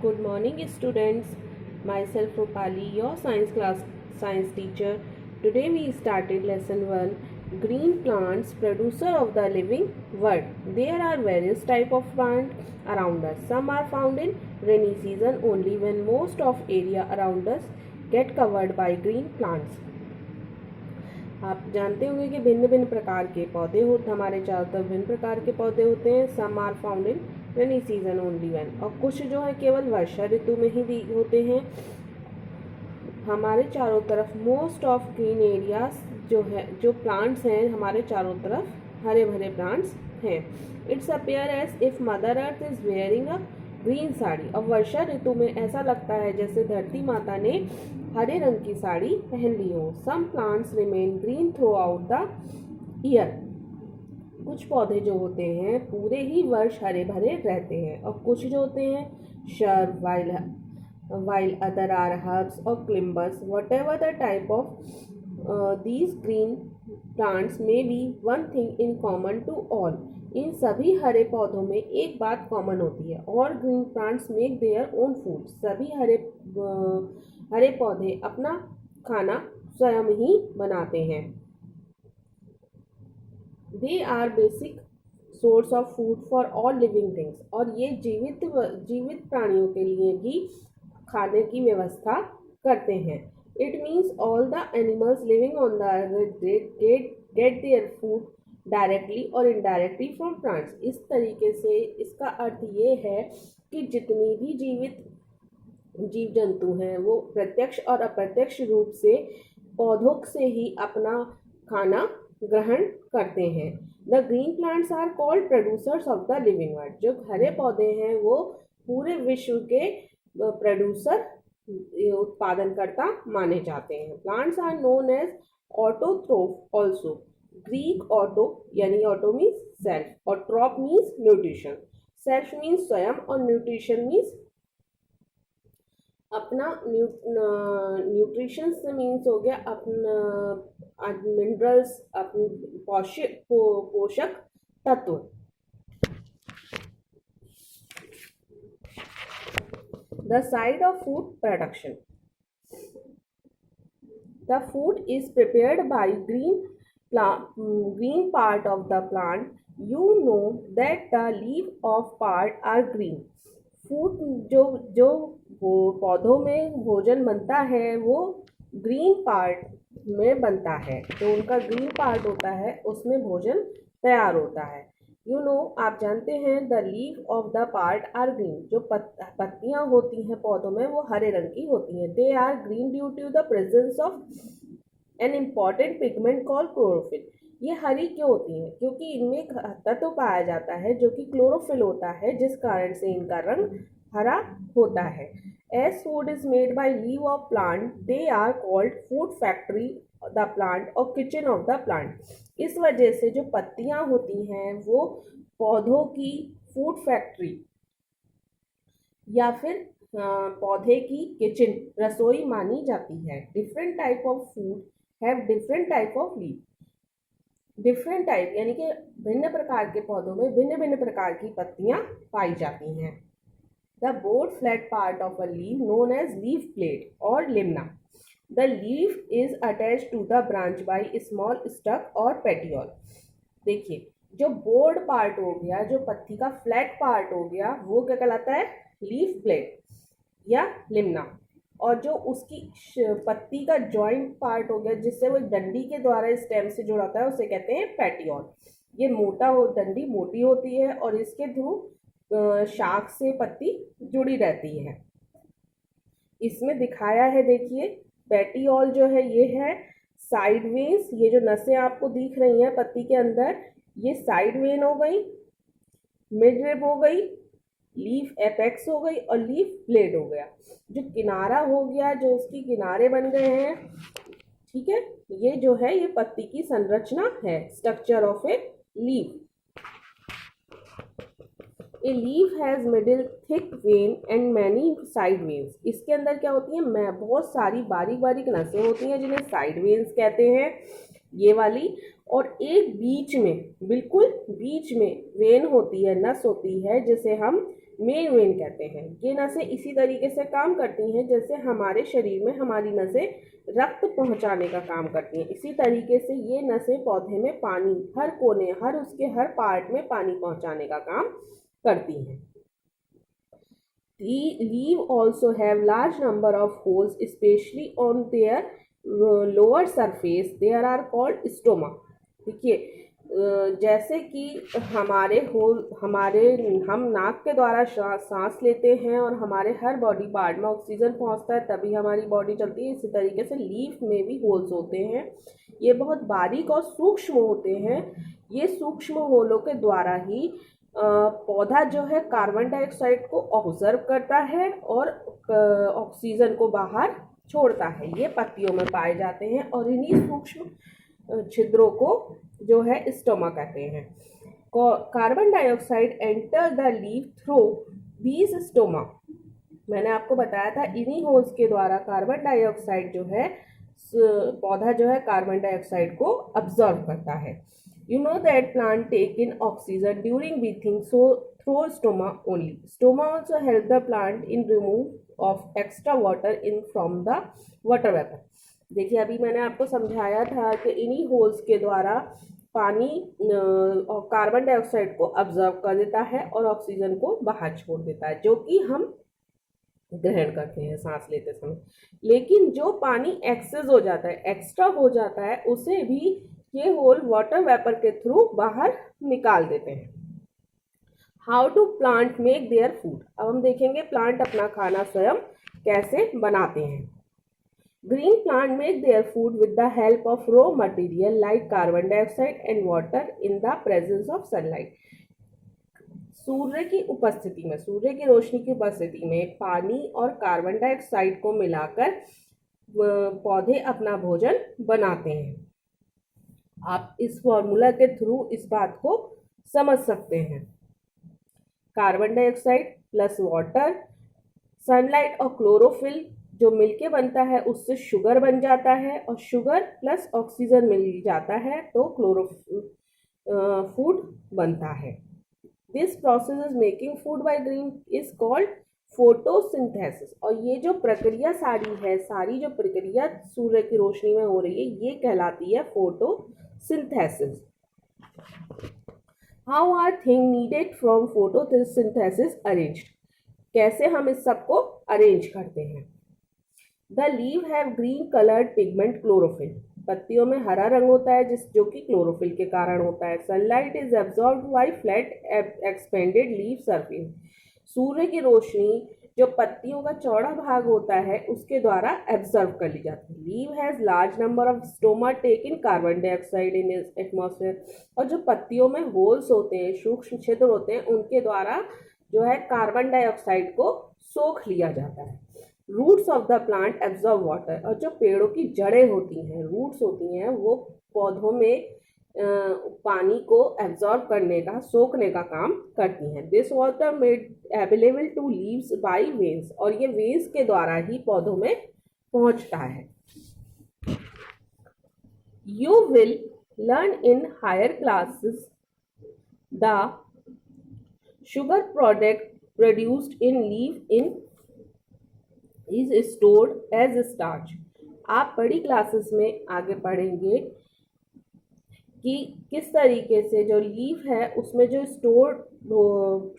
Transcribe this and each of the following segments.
Good morning, students. Myself Rupali, your science teacher. Today we started lesson 1, green plants, producer of the living world. There are various type of plants around us. Some are found in rainy season only when most of area around us get covered by green plants. आप जानते होंगे कि भिन्न भिन्न प्रकार के पौधे होते हमारे चारों तरफ भिन्न प्रकार के पौधे होते हैं. Some are found in rainy season only when, और कुछ जो है केवल वर्षा ऋतु में ही होते हैं. हमारे चारों तरफ मोस्ट ऑफ ग्रीन एरियाज जो प्लांट्स हैं हमारे चारों तरफ हरे भरे प्लांट्स हैं. It's appear as if mother earth is wearing a green sari. अब वर्षा ऋतु में ऐसा लगता है जैसे धरती माता ने हरे रंग की साड़ी पहन ली हो. Some plants remain green throughout the year. कुछ पौधे जो होते हैं पूरे ही वर्ष हरे भरे रहते हैं, और कुछ जो होते हैं shrub, while other are herbs or climbers. Whatever the type of these green plants may be one thing in common to all. इन सभी हरे पौधों में एक बात कॉमन होती है. और green plants make their own food. सभी हरे पौधे अपना खाना स्वयं ही बनाते हैं. They are basic source of food for all living things. और ये जीवित प्राणियों के लिए भी खाने की व्यवस्था करते हैं. It means all the animals living on the earth get their food directly और इनडायरेक्टली फ्रॉम प्लांट्स. इस तरीके से इसका अर्थ ये है कि जितनी भी जीव जंतु हैं वो प्रत्यक्ष और अप्रत्यक्ष रूप से पौधों से ही अपना खाना ग्रहण करते हैं. The green plants are called producers of the living world. जो हरे पौधे हैं वो पूरे विश्व के प्रोड्यूसर उत्पादनकर्ता माने जाते हैं. Plants are known as autotroph also. Greek auto यानी ऑटो मीन्स सेल्फ और troph means nutrition. Self means स्वयं और न्यूट्रिशन मीन्स अपना. न्यूट्रिशन से मीन्स हो गया अपना मिनरल्स, अपने पोषक तत्व. The side of food production. The food is prepared by green part of the plant. You know that the leaf of part are green. Food जो पौधों में भोजन बनता है वो ग्रीन पार्ट में बनता है. तो उनका ग्रीन पार्ट होता है उसमें भोजन तैयार होता है. यू नो आप जानते हैं the leaf of the part are green. जो पत्तियां होती हैं पौधों में वो हरे रंग की होती हैं. They are green due to the presence of an important pigment called chlorophyll. ये हरी क्यों होती हैं? क्योंकि इनमें तत्व पाया जाता है जो कि क्लोरोफिल होता है, जिस कारण से इनका रंग हरा होता है. As food is made by leave of plant they are called food factory the plant और किचन ऑफ द प्लांट. इस वजह से जो पत्तियां होती हैं वो पौधों की फूड फैक्ट्री या फिर पौधे की किचन रसोई मानी जाती है. Different type of food have different type of leave. Different type यानी कि भिन्न प्रकार के पौधों में भिन्न भिन्न प्रकार की पत्तियां पाई जाती हैं. The broad flat part of a leaf known as leaf plate or lamina. The leaf is attach to the branch by small stalk or petiole. देखिए जो बोर्ड पार्ट हो गया, जो पत्ती का फ्लैट पार्ट हो गया, वो क्या कहलाता है? लीफ प्लेट या लिम्ना. और जो उसकी पत्ती का जॉइंट पार्ट हो गया जिससे वो डंडी के द्वारा स्टेम से जुड़ा होता है उसे कहते हैं पेटियोल. ये डंडी मोटी होती है और इसके थ्रू शाख से पत्ती जुड़ी रहती है. इसमें दिखाया है देखिए पेटियोल जो है ये है साइड वेन्स. ये जो नसें आपको दिख रही हैं पत्ती के अंदर ये साइड वेन हो गई, मिड रिब हो गई, लीफ एपेक्स हो गई और लीफ ब्लेड हो गया. जो किनारा हो गया, जो उसकी किनारे बन गए हैं, ठीक है, ये जो है ये पत्ती की संरचना है. Structure of a leaf. A leaf has middle thick when and many side veins. इसके अंदर क्या होती है? बहुत सारी बारीक बारीक नसें होती हैं जिन्हें साइड वेन्स कहते हैं, ये वाली. और एक बीच में, बिल्कुल बीच में वेन होती है, नस होती है जिसे हम मेन वेन कहते हैं। ये नसें इसी तरीके से काम करती हैं जैसे हमारे शरीर में हमारी नसें रक्त पहुंचाने का काम करती हैं, इसी तरीके से ये नसें पौधे में पानी हर कोने उसके हर पार्ट में पानी पहुंचाने का काम करती हैं। Leaves also have large number of holes, especially on their lower surface. There are called stoma. देखिए जैसे कि हम नाक के द्वारा सांस लेते हैं और हमारे हर बॉडी पार्ट में ऑक्सीजन पहुंचता है तभी हमारी बॉडी चलती है, इसी तरीके से लीफ में भी होल्स होते हैं। ये बहुत बारीक और सूक्ष्म होते हैं। ये सूक्ष्म होलों के द्वारा ही पौधा जो है कार्बन डाइऑक्साइड को ऑब्जर्व करता है और ऑक्सीजन को बाहर छोड़ता है। ये पत्तियों में पाए जाते हैं और इन्हीं सूक्ष्म छिद्रों को जो है स्टोमा कहते हैं। Carbon dioxide enter the leaf through these stoma. मैंने आपको बताया था इन्हीं होल्स के द्वारा कार्बन डाइऑक्साइड जो है पौधा जो है कार्बन डाइऑक्साइड को अब्जॉर्व करता है। You know that plant take in oxygen during breathing so through stoma only. Stoma also help the plant in remove of extra water in from the water vapor. देखिए अभी मैंने आपको समझाया था कि इन्हीं होल्स के द्वारा पानी और कार्बन डाइऑक्साइड को अब्जॉर्व कर देता है और ऑक्सीजन को बाहर छोड़ देता है, जो कि हम ग्रहण करते हैं सांस लेते समय। लेकिन जो पानी एक्सेस हो जाता है, एक्स्ट्रा हो जाता है, उसे भी ये होल वाटर वेपर के थ्रू बाहर निकाल देते हैं। How to plant make their food. अब हम देखेंगे प्लांट अपना खाना स्वयं कैसे बनाते हैं। Green plant make their food with the help of raw material like carbon dioxide and water in the presence of sunlight. सूर्य की उपस्थिति में, सूर्य की रोशनी की उपस्थिति में पानी और कार्बन डाइऑक्साइड को मिलाकर पौधे अपना भोजन बनाते हैं। आप इस फॉर्मूला के थ्रू इस बात को समझ सकते हैं। Carbon dioxide plus water, sunlight और क्लोरोफिल जो मिलके बनता है उससे शुगर बन जाता है और शुगर प्लस ऑक्सीजन मिल जाता है तो फूड बनता है। This process is making food by green is called photosynthesis. और ये जो प्रक्रिया सारी जो प्रक्रिया सूर्य की रोशनी में हो रही है ये कहलाती है photosynthesis. How are thing needed from photosynthesis arranged. कैसे हम इस सबको अरेंज करते हैं। The leave have green coloured pigment chlorophyll. पत्तियों में हरा रंग होता है जो कि क्लोरोफिल के कारण होता है। Sunlight is absorbed by flat expanded leaf surface. सूर्य की रोशनी जो पत्तियों का चौड़ा भाग होता है उसके द्वारा एब्जॉर्ब कर ली जाती है। Leave has large number of stoma take in carbon dioxide in atmosphere. और जो पत्तियों में होल्स होते हैं, सूक्ष्म छिद्र होते हैं, उनके द्वारा जो है कार्बन डाइऑक्साइड को सोख लिया जाता है। Roots of the plant absorb water. और जो पेड़ों की जड़ें होती हैं, रूट्स होती हैं, वो पौधों में पानी को एब्जॉर्ब करने का, सोखने का काम करती हैं। This water made available to leaves by veins. और ये वेन्स के द्वारा ही पौधों में पहुंचता है। You will learn in higher classes the sugar product produced in leaf is stored as starch। आप बड़ी क्लासेस में आगे पढ़ेंगे कि किस तरीके से जो लीफ है उसमें जो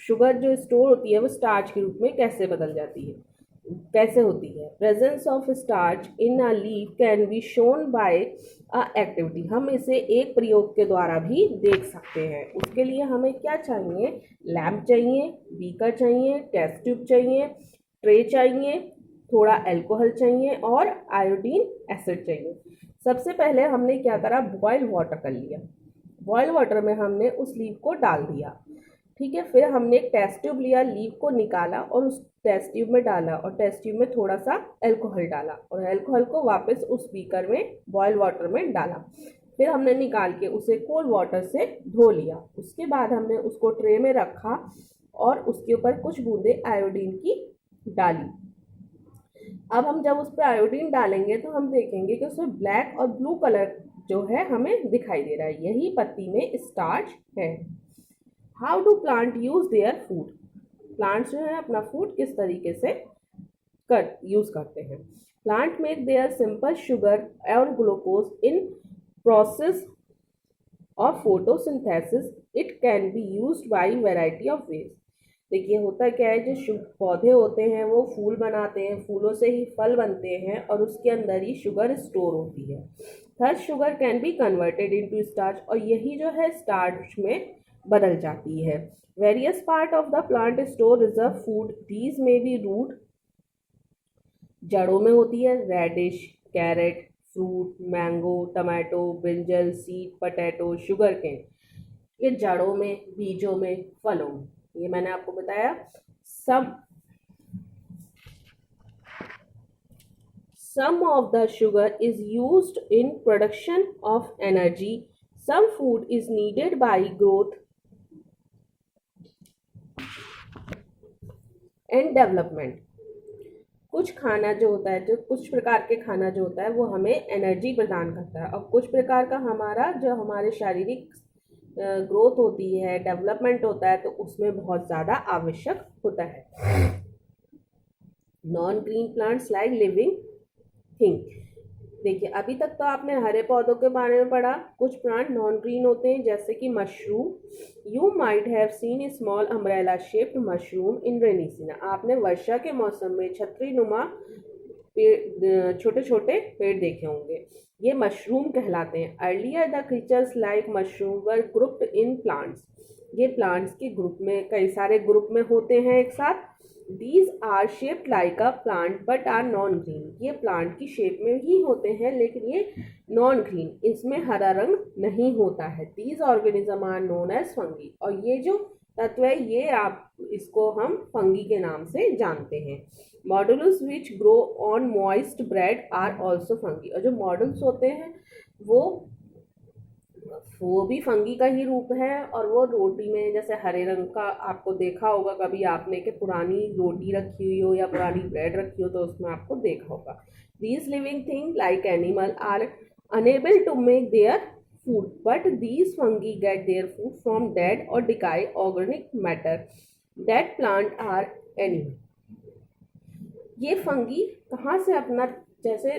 शुगर जो स्टोर होती है वो स्टार्च के रूप में कैसे बदल जाती है, कैसे होती है। Presence of starch in a leaf can be shown by a activity. हम इसे एक प्रयोग के द्वारा भी देख सकते हैं। उसके लिए हमें क्या चाहिए, लैम्प चाहिए, बीकर चाहिए, टेस्ट ट्यूब चाहिए, ट्रे चाहिए, थोड़ा अल्कोहल चाहिए और आयोडीन एसिड चाहिए। सबसे पहले हमने क्या करा, बॉयल वाटर कर लिया। बॉयल वाटर में हमने उस लीफ को डाल दिया, ठीक है। फिर हमने एक टेस्ट ट्यूब लिया, लीफ को निकाला और उस टेस्ट ट्यूब में डाला और टेस्ट ट्यूब में थोड़ा सा अल्कोहल डाला और अल्कोहल को वापस उस बीकर में बॉयल वाटर में डाला। फिर हमने निकाल के उसे कोल्ड वाटर से धो लिया। उसके बाद हमने उसको ट्रे में रखा और उसके ऊपर कुछ बूंदे आयोडीन की डाली। अब हम जब उस पर आयोडीन डालेंगे तो हम देखेंगे कि उसमें ब्लैक और ब्लू कलर जो है हमें दिखाई दे रहा है, यही पत्ती में स्टार्च है। How do plant use their food. Plants जो है अपना फूड किस तरीके से यूज करते हैं। Plant make their simple sugar or glucose in process of photosynthesis, it can be used by variety of ways. देखिए होता क्या है, जो पौधे होते हैं वो फूल बनाते हैं, फूलों से ही फल बनते हैं और उसके अंदर ही शुगर स्टोर होती है। Thus sugar can be converted into starch, और यही जो है स्टार्च में बदल जाती है। Various part of the plant store reserve food, these may be root, जड़ों में होती है radish, carrot, fruit, mango, tomato, brinjal, seed, potato, sugarcane. ये जड़ों में, बीजों में, फलों में, ये मैंने आपको बताया। Some of the sugar is used in production of energy. Some food is needed by growth and development. कुछ खाना जो होता है, जो कुछ प्रकार के खाना जो होता है वो हमें एनर्जी प्रदान करता है, और कुछ प्रकार का हमारा जो हमारे शारीरिक ग्रोथ होती है, डेवलपमेंट होता है, तो उसमें बहुत ज़्यादा आवश्यक होता है। Non green plants like living thing. देखिए अभी तक तो आपने हरे पौधों के बारे में पढ़ा, कुछ प्लांट नॉन ग्रीन होते हैं जैसे कि mushroom. You might have seen small umbrella shaped mushroom in rainy season. आपने वर्षा के मौसम में छतरी नुमा छोटे छोटे पेड़ देखे होंगे, ये मशरूम कहलाते हैं। Earlier the creatures like mushroom were grouped in plants. ये प्लांट्स के ग्रुप में, कई सारे ग्रुप में होते हैं एक साथ। These are shaped like a plant but are non-green. ये प्लांट की शेप में ही होते हैं लेकिन ये नॉन ग्रीन, इसमें हरा रंग नहीं होता है। These organisms are known as fungi. और ये जो तत्व है ये आप इसको हम फंगी के नाम से जानते हैं। Modulus which grow on moist bread are also fungi. और जो मॉडल्स होते हैं वो भी फंगी का ही रूप है, और वो रोटी में जैसे हरे रंग का आपको देखा होगा कभी आपने कि पुरानी रोटी रखी हुई हो या पुरानी ब्रेड रखी हो तो उसमें आपको देखा होगा। These living thing like animal are unable to make their food, but these fungi get their food from dead or decay organic matter that plant or animal. ये फंगी कहाँ से अपना जैसे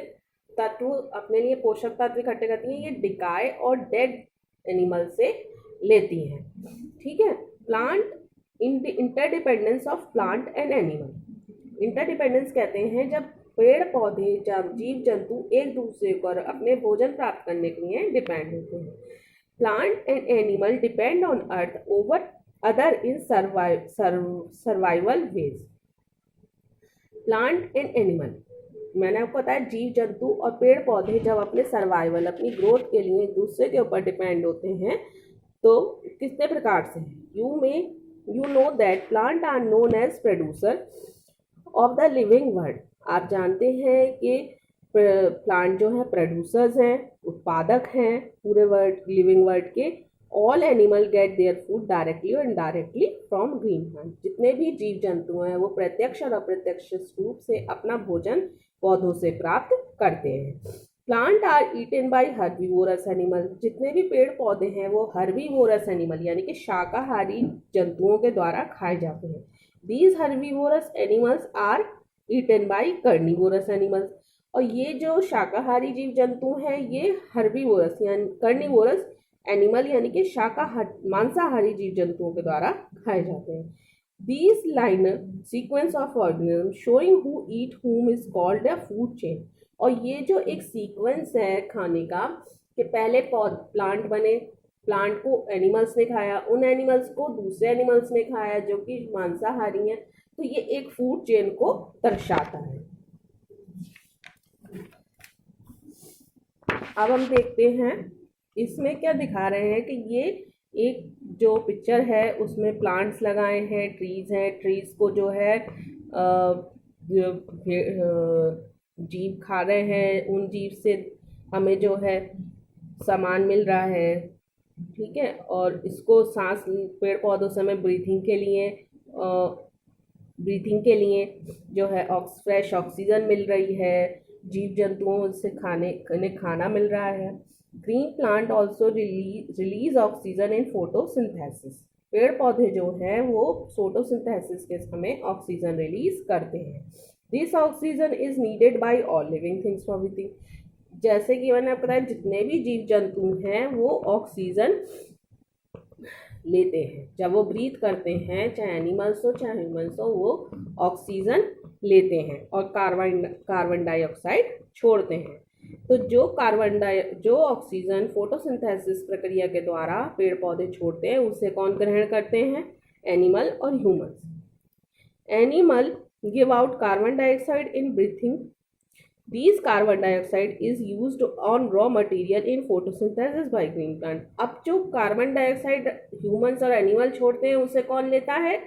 तत्व अपने लिए पोषक तत्व इकट्ठे करती हैं, ये डिकाई और डेड एनिमल से लेती हैं। ठीक है। Plant interdependence of plant and animal. Interdependence कहते हैं जब पेड़ पौधे, जब जीव जंतु एक दूसरे पर अपने भोजन प्राप्त करने के लिए डिपेंड होते हैं। Plant and animal depend on earth over other in survival ways. Plant and animal, मैंने आपको बताया जीव जंतु और पेड़ पौधे जब अपने सर्वाइवल, अपनी ग्रोथ के लिए एक दूसरे के ऊपर डिपेंड होते हैं तो कितने प्रकार से हैं। You know that plant are known as producer of the living world. आप जानते हैं कि प्लांट जो है प्रोड्यूसर्स हैं, उत्पादक हैं पूरे वर्ल्ड, लिविंग वर्ल्ड के। All animal gate their food directly और इनडायरेक्टली फ्रॉम ग्रीन प्लांट। जितने भी जीव जंतु हैं वो प्रत्यक्ष और अप्रत्यक्ष रूप से अपना भोजन पौधों से प्राप्त करते हैं। Plant are eaten by herbivorous animal. जितने भी पेड़ पौधे हैं वो हर्बीवोरस एनिमल यानी कि शाकाहारी जंतुओं के द्वारा खाए जाते हैं। These herbivorous animals are eaten by carnivorous animals. और ये जो शाकाहारी जीव जंतु हैं ये हर्बीवोरस यानी कार्निवोरस एनिमल यानी कि मांसाहारी जीव जंतुओं के द्वारा खाए जाते हैं। These linear sequence of organisms showing who eat whom is called a food chain। और ये जो एक सीक्वेंस है खाने का कि पहले प्लांट बने, प्लांट को एनिमल्स ने खाया, उन एनिमल्स को दूसरे एनिमल्स ने खाया जो कि मांसाहारी हैं, तो ये एक फूड चेन को दर्शाता है। अब हम देखते हैं इसमें क्या दिखा रहे हैं कि ये एक जो पिक्चर है उसमें प्लांट्स लगाए हैं, ट्रीज हैं, ट्रीज को जो है जीव खा रहे हैं, उन जीव से हमें जो है सामान मिल रहा है। ठीक है। और इसको सांस, पेड़ पौधों से हमें ब्रीथिंग के लिए जो है फ्रेश ऑक्सीजन मिल रही है, जीव जंतुओं से खाना मिल रहा है। Green plant also release oxygen in photosynthesis. पेड़ पौधे जो हैं वो फोटोसिंथेसिस के समय ऑक्सीजन रिलीज करते हैं। This oxygen is needed bye all living things for breathing. जैसे कि मैंने बताया जितने भी जीव जंतु हैं वो ऑक्सीजन लेते हैं, जब वो ब्रीथ करते हैं, चाहे एनिमल्स हो चाहे ह्यूमंस हो, वो ऑक्सीजन लेते हैं और कार्बन डाइऑक्साइड छोड़ते हैं। तो जो ऑक्सीजन फोटोसिंथेसिस प्रक्रिया के द्वारा पेड़ पौधे छोड़ते हैं उसे कौन ग्रहण करते हैं? एनिमल और humans. Animal give out carbon dioxide in breathing. These carbon dioxide is used on raw material in photosynthesis by green plant। अब जो कार्बन डाइऑक्साइड ह्यूमंस और एनिमल छोड़ते हैं उसे कौन लेता है?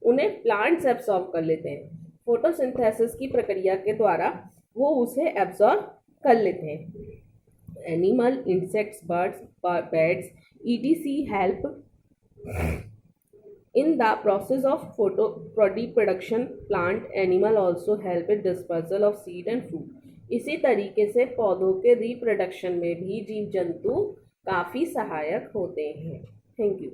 उन्हें प्लांट्स एब्सॉर्ब कर लेते हैं। फोटोसिंथेसिस की प्रक्रिया के द्वारा वो उसे एब्सॉर्ब कर लेते हैं। Animal, insects, birds, pets etc help in the process of reproduction। plant animal also help in dispersal of seed and fruit। इसी तरीके से पौधों के रिप्रोडक्शन में भी जीव जंतु काफ़ी सहायक होते हैं। Thank you.